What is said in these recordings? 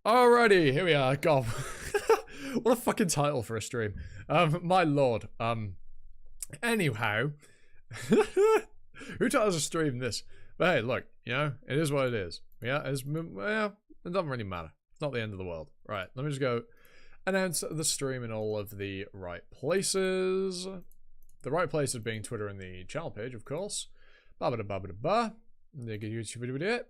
Alrighty, here we are. God, what a fucking title for a stream. My lord. Anyhow, who taught us to stream this? But hey, look, you know, it is what it is. Yeah, it doesn't really matter. It's not the end of the world. Right, let me just go announce the stream in all of the right places. The right places being Twitter and the channel page, of course. Ba-ba-da-ba-ba-da-ba. YouTube video.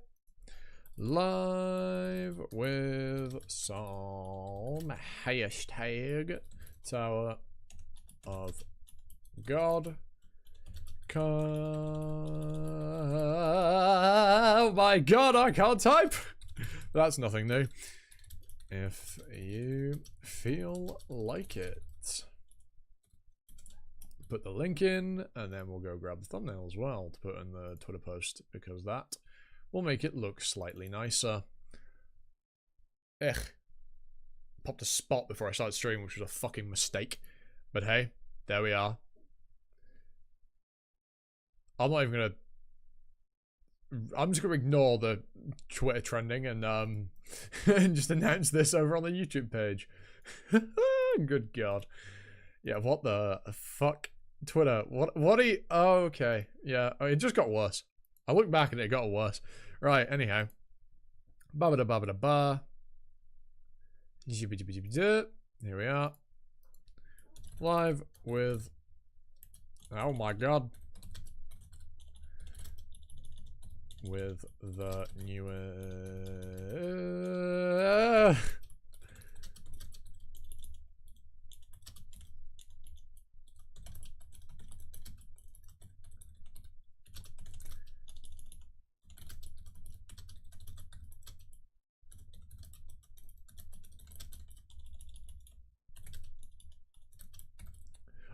Live with some hashtag Tower of God. Oh my god, I can't type! That's nothing new. If you feel like it. Put the link in, and then we'll go grab the thumbnail as well to put in the Twitter post, because that will make it look slightly nicer. Popped a spot before I started streaming, which was a fucking mistake. But hey, there we are. I'm not even gonna... I'm just gonna ignore the Twitter trending and and just announce this over on the YouTube page. Good god. Yeah, what the fuck? Twitter, what are you... Oh, okay. Yeah, it just got worse. I look back and it got worse. Right, anyhow. Ba-ba-da-ba-ba-da-ba. Here we are. Live with... Oh my god. With the new...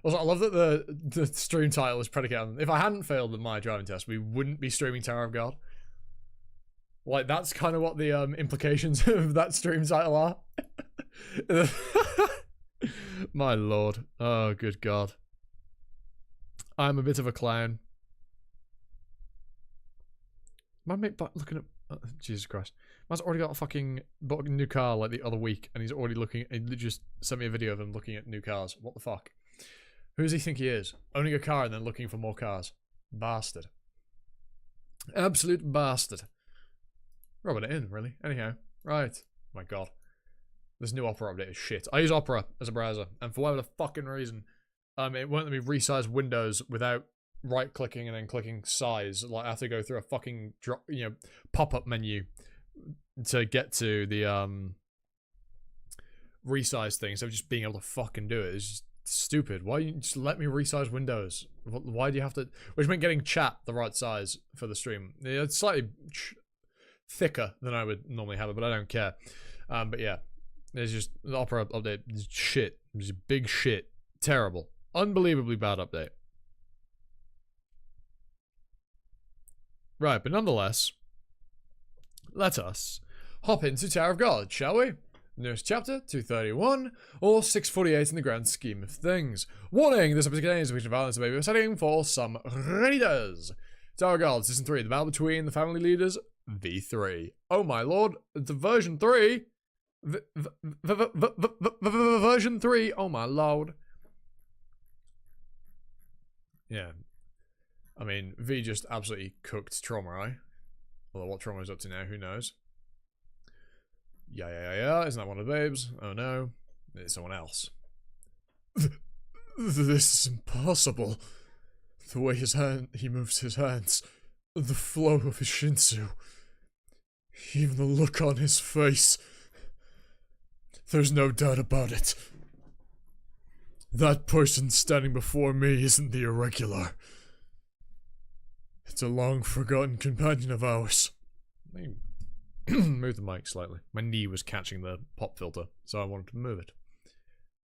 Also, I love that the stream title is predicated on... If I hadn't failed my driving test, we wouldn't be streaming Tower of God. Like, that's kind of what the implications of that stream title are. My lord. Oh, good god. I'm a bit of a clown. My mate looking at... Jesus Christ. Man's already got a fucking bought a new car like the other week, and he's already looking... He just sent me a video of him looking at new cars. What the fuck? Who does he think he is? Owning a car and then looking for more cars. Bastard. Absolute bastard. Rubbing it in, really. Anyhow. Right. My god. This new Opera update is shit. I use Opera as a browser, and for whatever the fucking reason, it won't let me resize windows without right-clicking and then clicking size. Like, I have to go through a fucking, pop-up menu to get to the, resize thing. So just being able to fucking do it is just stupid. Why you just let me resize windows? Why do you have to... Which meant getting chat the right size for the stream. Yeah, it's slightly thicker than I would normally have it, but I don't care. But yeah, there's just... The Opera update is shit. It's big shit. Terrible. Unbelievably bad update. Right, but nonetheless, let us hop into Tower of God, shall we? Newest chapter, 231, or 648 in the grand scheme of things. Warning, this episode contains a depiction of violence and baby setting for some readers. Tower of God, Season 3, the battle between the family leaders, V3. Oh my lord, the version 3? Version 3, oh my lord. Yeah. I mean, V just absolutely cooked Trauma, right? Although what Trauma is up to now, who knows? Yeah. Isn't that one of the babes? Oh no. It's someone else. This is impossible. The way he moves his hands. The flow of his shinsu. Even the look on his face. There's no doubt about it. That person standing before me isn't the irregular. It's a long-forgotten companion of ours. Move the mic slightly. My knee was catching the pop filter, so I wanted to move it.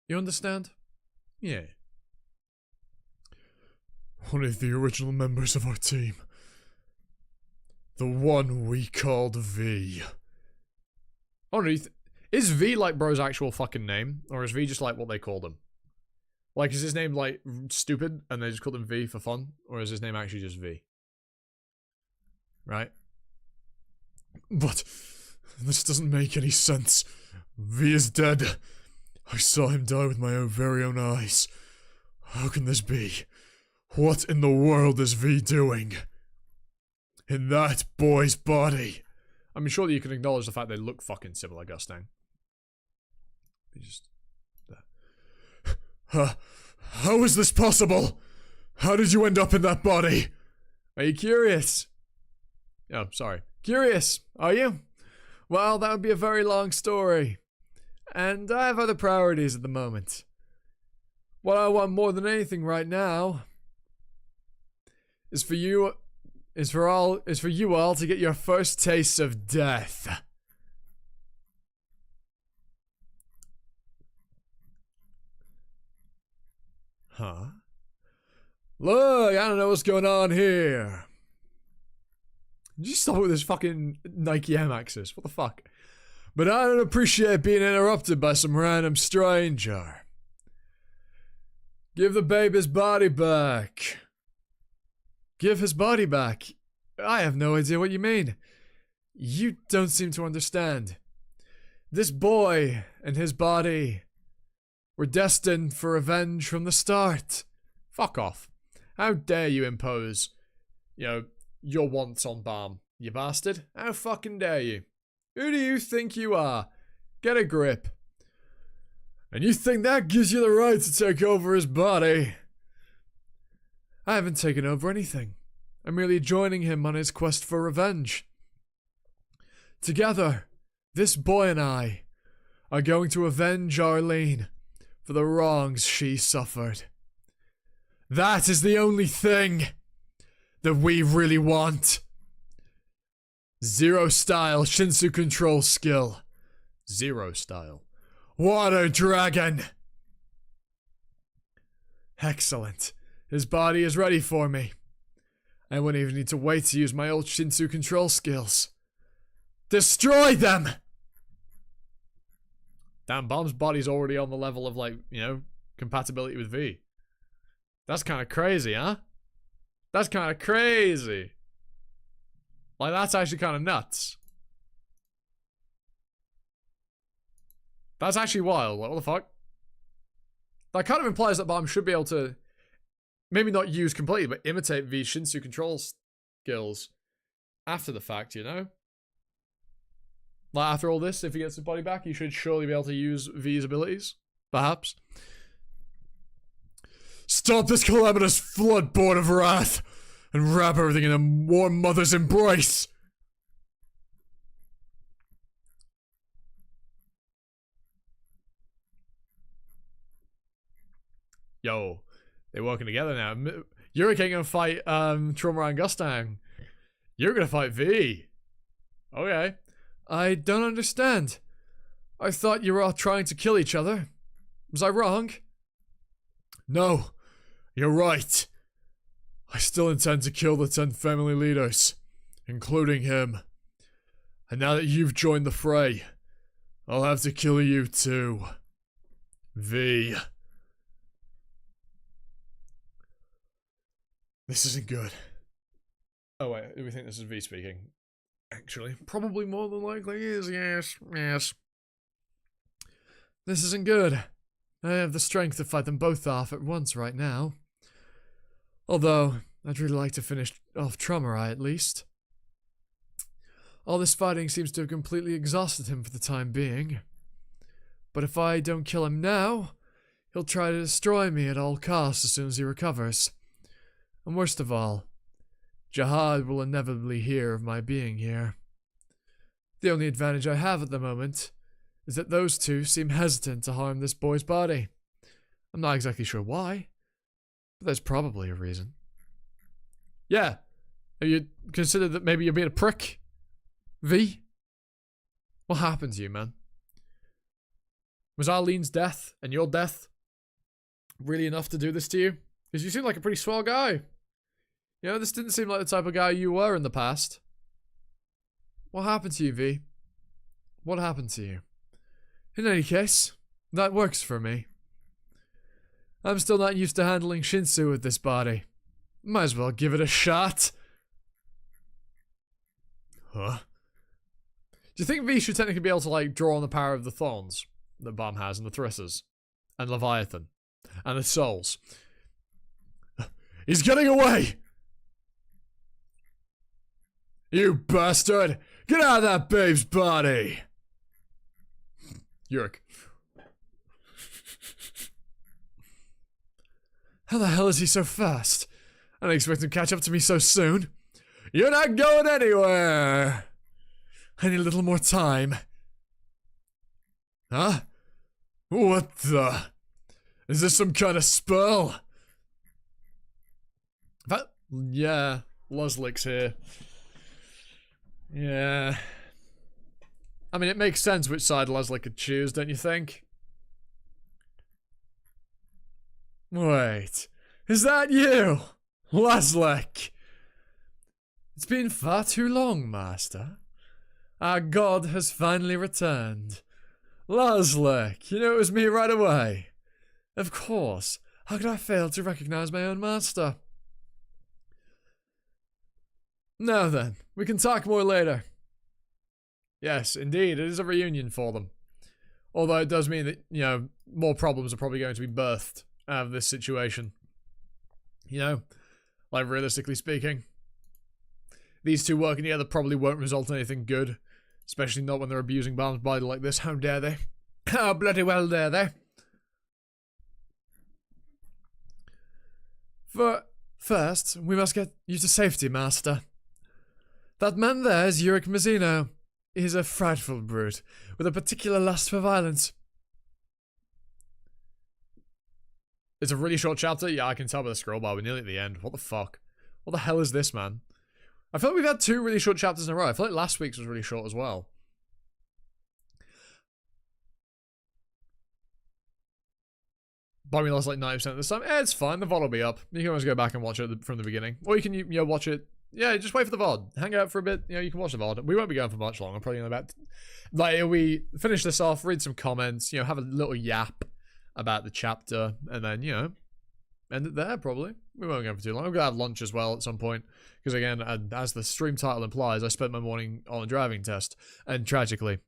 You understand? Yeah. One of the original members of our team. The one we called V. Oh, no, is V like bro's actual fucking name? Or is V just like what they called him? Like, is his name like stupid and they just called him V for fun? Or is his name actually just V? Right? But This doesn't make any sense. V is dead. I saw him die with my very own eyes. How can this be? What in the world is V doing? In that boy's body? I mean, surely you can acknowledge the fact they look fucking similar, Gustang. How is this possible? How did you end up in that body? Are you curious? Oh, sorry. Curious, are you? Well, that would be a very long story. And I have other priorities at the moment. What I want more than anything right now is for you all to get your first taste of death. Huh? Look, I don't know what's going on here. Did you stop with this fucking Nike M axis? What the fuck? But I don't appreciate being interrupted by some random stranger. Give the babe his body back. Give his body back? I have no idea what you mean. You don't seem to understand. This boy and his body were destined for revenge from the start. Fuck off. How dare you impose, your wants on Balm, you bastard? How fucking dare you? Who do you think you are? Get a grip. And you think that gives you the right to take over his body? I haven't taken over anything. I'm merely joining him on his quest for revenge. Together, this boy and I are going to avenge Arlene for the wrongs she suffered. That is the only thing that we really want. Zero style Shinsu control skill. Zero style. Water dragon. Excellent. His body is ready for me. I wouldn't even need to wait to use my old Shinsu control skills. Destroy them! Damn, Bomb's body's already on the level of, compatibility with V. That's kind of crazy, huh? That's kind of crazy. Like, that's actually kind of nuts. That's actually wild. Like, what the fuck? That kind of implies that Bomb should be able to maybe not use completely, but imitate V's Shinsu control skills after the fact, you know? Like, after all this, if he gets his body back, he should surely be able to use V's abilities. Perhaps. Stop this calamitous flood, born of wrath, and wrap everything in a warm mother's embrace! Yo, they're working together now. You're gonna fight Trauma and Gustang. You're gonna fight V. Okay. I don't understand. I thought you were all trying to kill each other. Was I wrong? No, you're right. I still intend to kill the 10 family leaders, including him. And now that you've joined the fray, I'll have to kill you too. V. This isn't good. Oh wait, do we think this is V speaking? Actually, probably more than likely is, yes. This isn't good. I have the strength to fight them both off at once right now. Although, I'd really like to finish off Trummerai at least. All this fighting seems to have completely exhausted him for the time being. But if I don't kill him now, he'll try to destroy me at all costs as soon as he recovers. And worst of all, Jihad will inevitably hear of my being here. The only advantage I have at the moment is that those two seem hesitant to harm this boy's body. I'm not exactly sure why, but there's probably a reason. Yeah, have you considered that maybe you're being a prick? V? What happened to you, man? Was Arlene's death and your death really enough to do this to you? Because you seem like a pretty swell guy. You know, this didn't seem like the type of guy you were in the past. What happened to you, V? What happened to you? In any case, that works for me. I'm still not used to handling Shinsu with this body. Might as well give it a shot. Huh? Do you think V should technically be able to, like, draw on the power of the Thorns that Bomb has, and the Thrissers, and Leviathan, and the Souls? He's getting away! You bastard! Get out of that babe's body! Yurik. How the hell is he so fast? I didn't expect him to catch up to me so soon. You're not going anywhere! I need a little more time. Huh? What the? Is this some kind of spell? Yeah, Luzlik's here. Yeah. I mean, it makes sense which side Luzlik could choose, don't you think? Wait, is that you? Luzlik? It's been far too long, Master. Our god has finally returned. Luzlik, you knew it was me right away. Of course. How could I fail to recognize my own master? Now then, we can talk more later. Yes, indeed, it is a reunion for them. Although it does mean that, you know, more problems are probably going to be birthed out of this situation. You know, like realistically speaking. These two working together probably won't result in anything good. Especially not when they're abusing Balm's body like this. How dare they? How bloody well dare they? First, we must get you to safety, Master. That man there is Yurik Mazzino. He's a frightful brute, with a particular lust for violence. It's a really short chapter. Yeah, I can tell by the scroll bar. We're nearly at the end. What the fuck? What the hell is this, man? I feel like we've had 2 really short chapters in a row. I feel like last week's was really short as well. But we lost like 90% this time. It's fine. The VOD will be up. You can always go back and watch it from the beginning. Or you can, you know, watch it. Yeah, just wait for the VOD. Hang out for a bit. You know, you can watch the VOD. We won't be going for much longer. Probably in about... Like, we finish this off, read some comments, you know, have a little yap about the chapter, and then, you know, end it there, probably. We won't go for too long. I'm going to have lunch as well at some point. Because, again, as the stream title implies, I spent my morning on a driving test. And tragically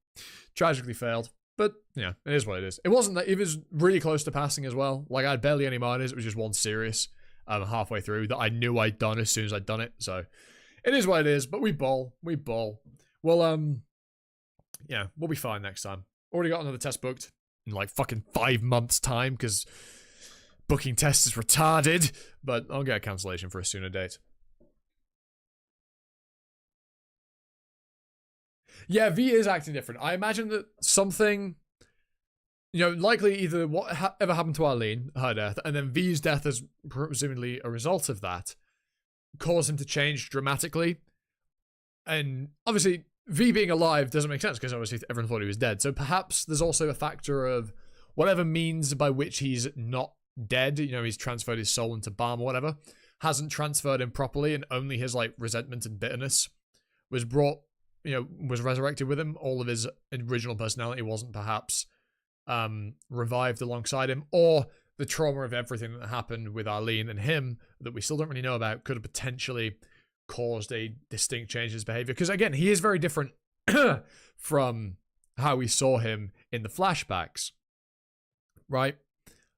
failed. But, yeah, it is what it is. It wasn't that... It was really close to passing as well. Like, I had barely any minors. It was just one serious halfway through that I knew I'd done as soon as I'd done it. So, it is what it is. But we bowl. We bowl. Well, yeah, we'll be fine next time. Already got another test booked in like fucking 5 months' time because booking tests is retarded. But I'll get a cancellation for a sooner date. Yeah, V is acting different. I imagine that something, you know, likely either what ever happened to Arlene, her death, and then V's death is presumably a result of that, caused him to change dramatically. And obviously, V being alive doesn't make sense because obviously everyone thought he was dead. So perhaps there's also a factor of whatever means by which he's not dead, you know, he's transferred his soul into Balm or whatever, hasn't transferred him properly, and only his like resentment and bitterness was brought, you know, was resurrected with him. All of his original personality wasn't perhaps revived alongside him, or the trauma of everything that happened with Arlene and him that we still don't really know about could have potentially caused a distinct change in his behavior. Because again, he is very different from how we saw him in the flashbacks, right?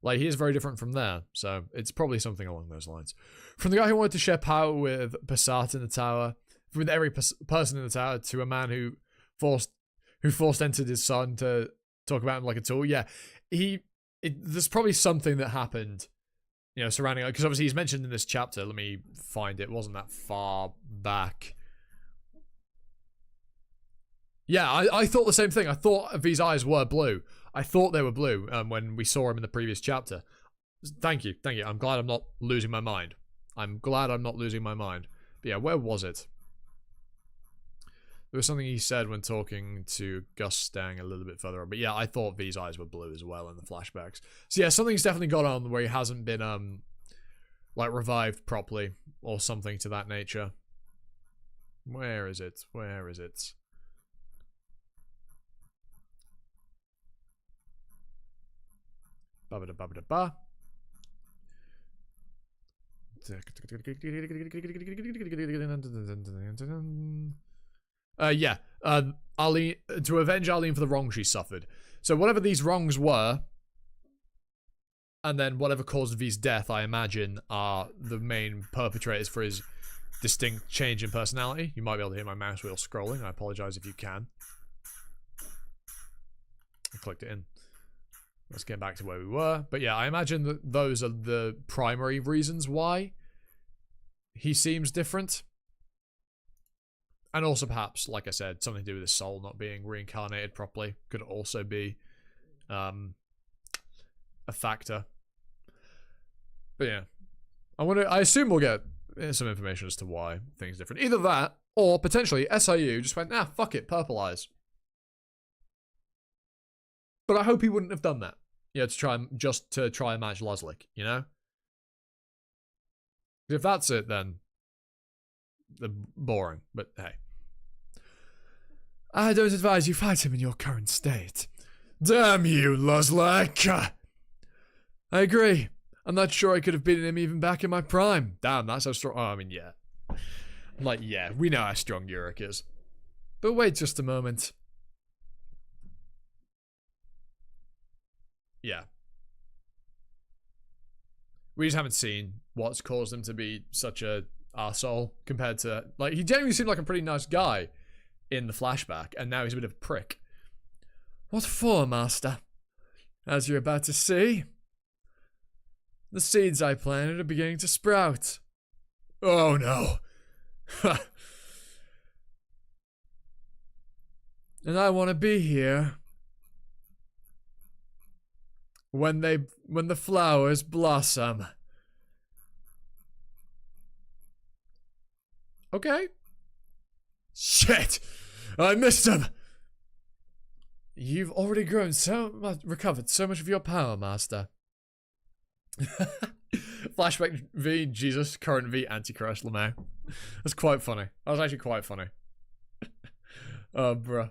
Like, he is very different from there. So it's probably something along those lines. From the guy who wanted to share power with Passat in the tower, with every person in the tower, to a man who forced entered his son to talk about him like a tool. Yeah, there's probably something that happened, you know, surrounding it, because obviously he's mentioned in this chapter. Let me find it. It wasn't that far back. Yeah, I thought the same thing. I thought V's eyes were blue. I thought they were blue when we saw him in the previous chapter. Thank you. I'm glad I'm not losing my mind. But yeah, where was it? There was something he said when talking to Gus Stang a little bit further on. But yeah, I thought V's eyes were blue as well in the flashbacks. So yeah, something's definitely gone on where he hasn't been, like, revived properly or something to that nature. Where is it? Ba-ba-da-ba-ba-da-ba. Yeah. Arlene, to avenge Arlene for the wrong she suffered. So whatever these wrongs were, and then whatever caused V's death, I imagine, are the main perpetrators for his distinct change in personality. You might be able to hear my mouse wheel scrolling. I apologize if you can. I clicked it in. Let's get back to where we were. But yeah, I imagine that those are the primary reasons why he seems different. And also perhaps, like I said, something to do with his soul not being reincarnated properly could also be a factor. But yeah, I assume we'll get some information as to why things are different. Either that, or potentially SIU just went, fuck it, purple eyes. But I hope he wouldn't have done that. Yeah, to try and match Luslik, you know? If that's it, then they're boring. But hey, I don't advise you fight him in your current state. Damn you, Luslik! I agree. I'm not sure I could have beaten him even back in my prime. Damn, that's how strong. Oh, I mean, yeah. Like, yeah, we know how strong Yurik is. But wait just a moment. Yeah. We just haven't seen what's caused him to be such a arsehole compared to, like, he genuinely seemed like a pretty nice guy in the flashback, and now he's a bit of a prick. What for, Master? As you're about to see, the seeds I planted are beginning to sprout. Oh no. And I want to be here when the flowers blossom. Okay. Shit! I missed him! You've already grown so much, recovered so much of your power, Master. Flashback V, Jesus, current V, Antichrist, Lamau. That's quite funny. That was actually quite funny. Oh, bruh.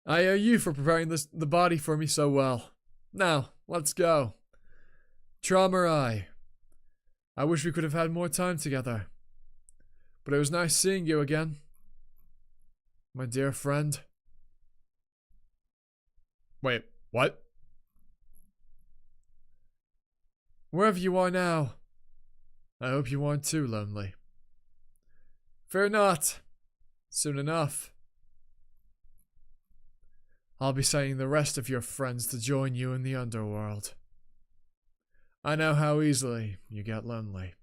I owe you for preparing the body for me so well. Now, let's go. Traumarai. I wish we could have had more time together. But it was nice seeing you again. My dear friend. Wait, what? Wherever you are now, I hope you aren't too lonely. Fear not. Soon enough, I'll be sending the rest of your friends to join you in the underworld. I know how easily you get lonely.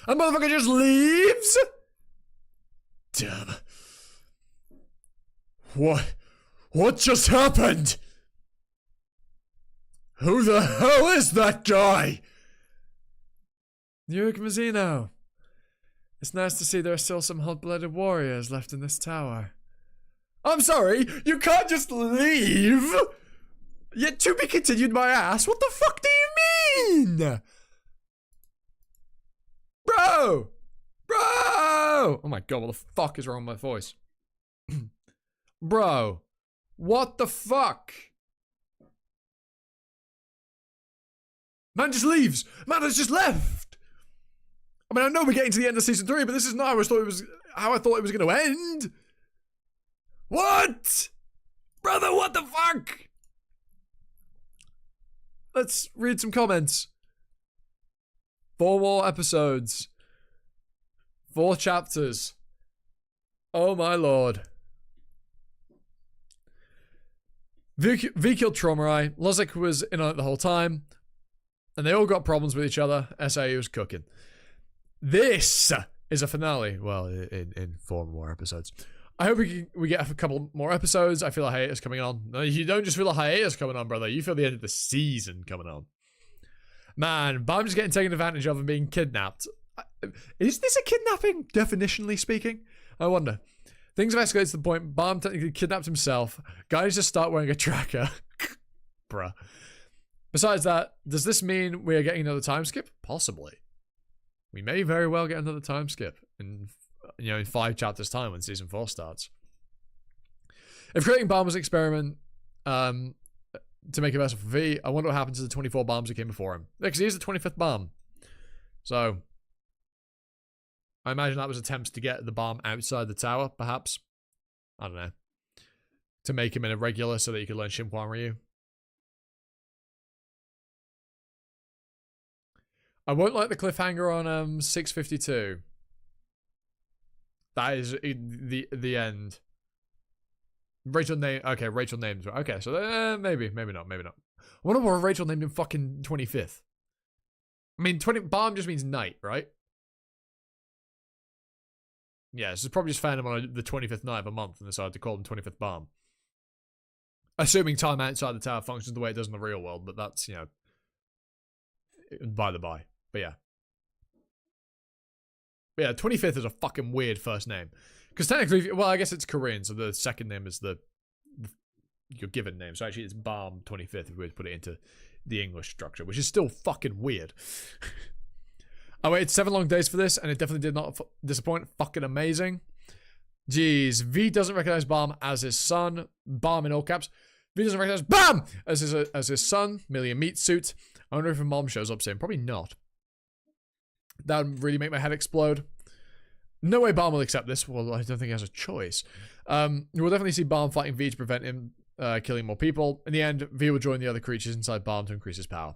A motherfucker just leaves? Damn. What just happened? Who the hell is that guy? Yurik Mazzino. It's nice to see there are still some hot-blooded warriors left in this tower. I'm sorry, you can't just leave! Yet to be continued, my ass. What the fuck do you mean? Bro! Bro! Oh my god, what the fuck is wrong with my voice? Bro. What the fuck? Man just leaves. Man has just left. I mean, I know we're getting to the end of season 3, but this is not how I thought it was going to end. What? Brother, what the fuck? Let's read some comments. 4 more episodes. 4 chapters. Oh my lord. V killed Traumarai. Luslik was in on it the whole time. And they all got problems with each other. SAE was cooking. This is a finale. Well, in 4 more episodes. I hope we get a couple more episodes. I feel a hiatus coming on. No, you don't just feel a hiatus coming on, brother. You feel the end of the season coming on. Man, Bam's getting taken advantage of and being kidnapped. Is this a kidnapping, definitionally speaking? I wonder. Things have escalated to the point Bam technically kidnapped himself. Guys just start wearing a tracker. Bruh. Besides that, does this mean we are getting another time skip? Possibly. We may very well get another time skip in 5 chapters' time when season 4 starts. If creating Bam was an experiment to make a vessel for V, I wonder what happened to the 24 Bams who came before him. Because he is the 25th Bam. So, I imagine that was attempts to get the bomb outside the tower, perhaps. I don't know. To make him an irregular so that you could learn Shinhwan Ryu. I won't like the cliffhanger on 652. That is the end. Rachel name. Okay, Rachel named. Okay, so maybe not. I wonder what Rachel named him fucking 25th. I mean, Balm just means night, right? Yeah, so it's probably just found him on the 25th night of a month and decided to call him 25th Balm. Assuming time outside the tower functions the way it does in the real world, but that's, you know, by the by. But yeah. 25th is a fucking weird first name. Because technically, well, I guess it's Korean, so the second name is your given name. So actually it's Balm 25th if we were to put it into the English structure, which is still fucking weird. I waited 7 long days for this, and it definitely did not disappoint. Fucking amazing. Jeez, V doesn't recognize Balm as his son. Balm in all caps. V doesn't recognize BAM as his son, merely a meat suit. I wonder if a mom shows up soon. Probably not. That would really make my head explode. No way Balm will accept this. Well, I don't think he has a choice. We'll definitely see Balm fighting V to prevent him killing more people. In the end, V will join the other creatures inside Balm to increase his power.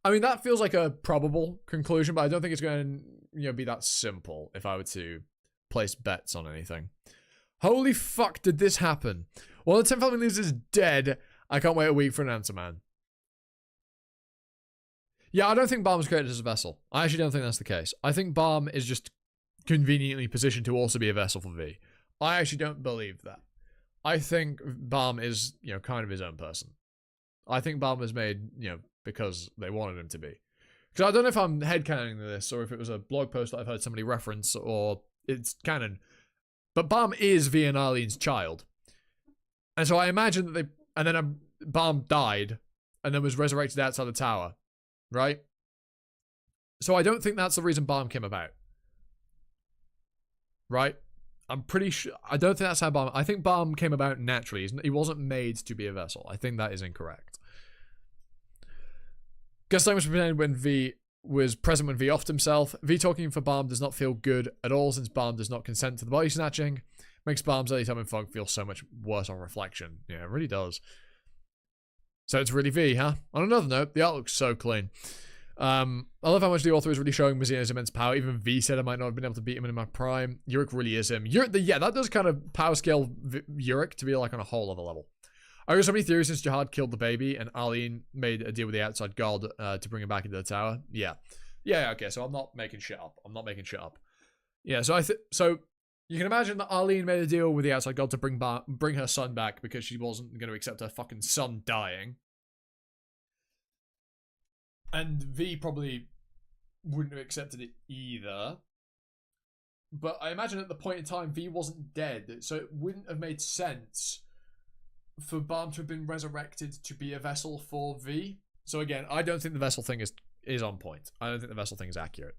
I mean, that feels like a probable conclusion, but I don't think it's going to, be that simple if I were to place bets on anything. Holy fuck, did this happen? Well, the 10 family leaders is dead. I can't wait a week for an answer, man. Yeah, I don't think Balm was created as a vessel. I actually don't think that's the case. I think Balm is just conveniently positioned to also be a vessel for V. I actually don't believe that. I think Balm is, kind of his own person. I think Balm was made, because they wanted him to be. Because I don't know if I'm headcanoning this or if it was a blog post that I've heard somebody reference or it's canon. But Balm is V and Arlene's child. And so I imagine that Balm died and then was resurrected outside the tower. Right? So I don't think that's the reason Balm came about. Right? I'm pretty sure. I don't think that's how Balm. I think Balm came about naturally. He wasn't made to be a vessel. I think that is incorrect. Guess I was pretending when V was present when V offed himself. V talking for Balm does not feel good at all since Balm does not consent to the body snatching. Makes Balm's early time in fog feel so much worse on reflection. Yeah, it really does. So it's really V, huh? On another note, the art looks so clean. I love how much the author is really showing Mizuno's immense power. Even V said I might not have been able to beat him in my prime. Yurik really is him. Yeah, that does kind of power scale Yurik to be like on a whole other level. I heard so many theories since Jihad killed the baby and Arlene made a deal with the outside god to bring him back into the tower. Yeah, okay, so I'm not making shit up. Yeah, so you can imagine that Arlene made a deal with the outside god to bring her son back because she wasn't going to accept her fucking son dying. And V probably wouldn't have accepted it either. But I imagine at the point in time, V wasn't dead, so it wouldn't have made sense for Balm to have been resurrected to be a vessel for V. So again, I don't think the vessel thing is on point. I don't think the vessel thing is accurate.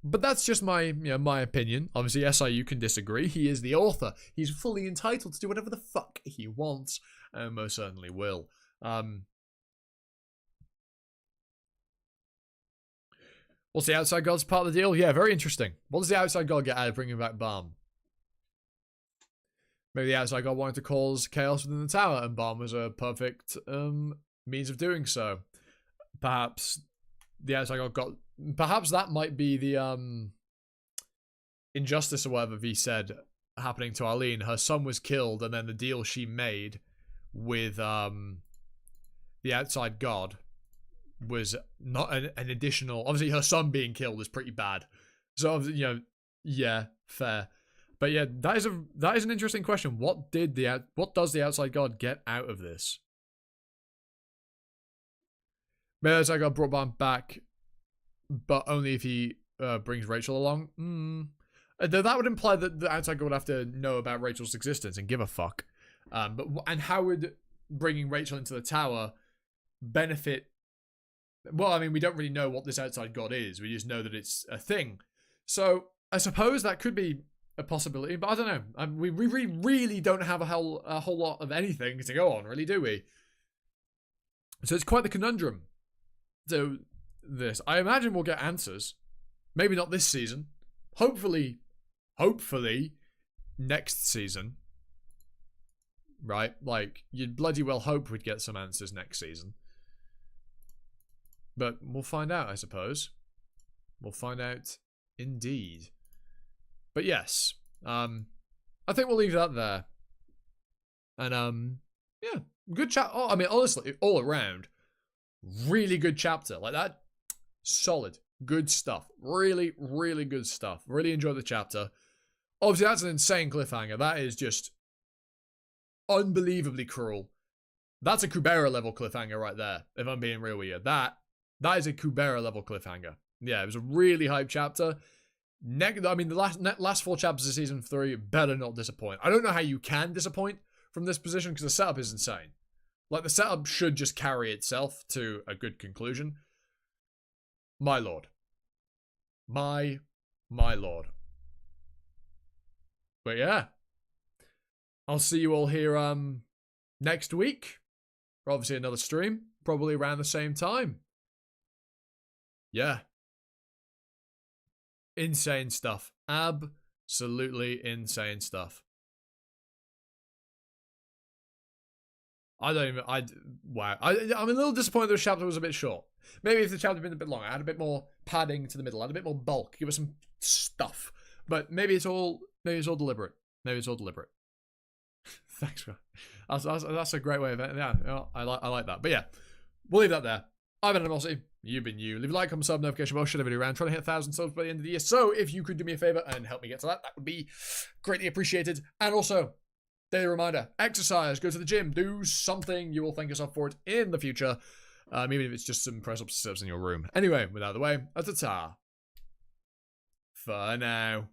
But that's just my my opinion. Obviously, SIU can disagree. He is the author. He's fully entitled to do whatever the fuck he wants, and most certainly will. What's the outside god's part of the deal? Yeah, very interesting. What does the outside god get out of bringing back Balm? Maybe the outside god wanted to cause chaos within the tower, and Balm was a perfect means of doing so. Perhaps the outside god got... Perhaps that might be the injustice or whatever V said happening to Arlene. Her son was killed, and then the deal she made with the outside god was not an additional... Obviously, her son being killed is pretty bad. So, yeah, fair. But yeah, that is an interesting question. What does the outside god get out of this? Maybe the outside god brought Balm back, but only if he brings Rachel along. That would imply that the outside god would have to know about Rachel's existence and give a fuck. And how would bringing Rachel into the tower benefit? Well, I mean, we don't really know what this outside god is. We just know that it's a thing. So I suppose that could be a possibility, but I don't know. We really don't have a whole lot of anything to go on, really, do we? So it's quite the conundrum. So this, I imagine we'll get answers. Maybe not this season. hopefully, next season, right? Like, you'd bloody well hope we'd get some answers next season. But we'll find out, I suppose. We'll find out indeed. But yes, I think we'll leave that there. And yeah, good chat. Oh, I mean, honestly, all around, really good chapter. Like that, solid, good stuff. Really, really good stuff. Really enjoyed the chapter. Obviously, that's an insane cliffhanger. That is just unbelievably cruel. That's a Kubera level cliffhanger right there, if I'm being real with you. That is a Kubera level cliffhanger. Yeah, it was a really hype chapter. I mean, the last 4 chapters of season 3 better not disappoint. I don't know how you can disappoint from this position because the setup is insane. Like, the setup should just carry itself to a good conclusion. My lord. My lord. But yeah. I'll see you all here next week. For obviously another stream. Probably around the same time. Yeah. Insane stuff. Absolutely insane stuff. Wow. I'm a little disappointed this chapter was a bit short. Maybe if the chapter had been a bit longer, I had a bit more padding to the middle, I had a bit more bulk, give us some stuff. But maybe it's all deliberate. Maybe it's all deliberate. Thanks, bro. That's a great way of it. Yeah, I like that. But yeah, we'll leave that there. I've been Animosity. You've been you. Leave a like, comment, sub, notification bell, share the video around. Trying to hit 1,000 subs by the end of the year. So if you could do me a favor and help me get to that, that would be greatly appreciated. And also, daily reminder, exercise, go to the gym, do something. You will thank yourself for it in the future. Even if it's just some press-ups and sit-ups in your room. Anyway, without the way, ta-ta. For now.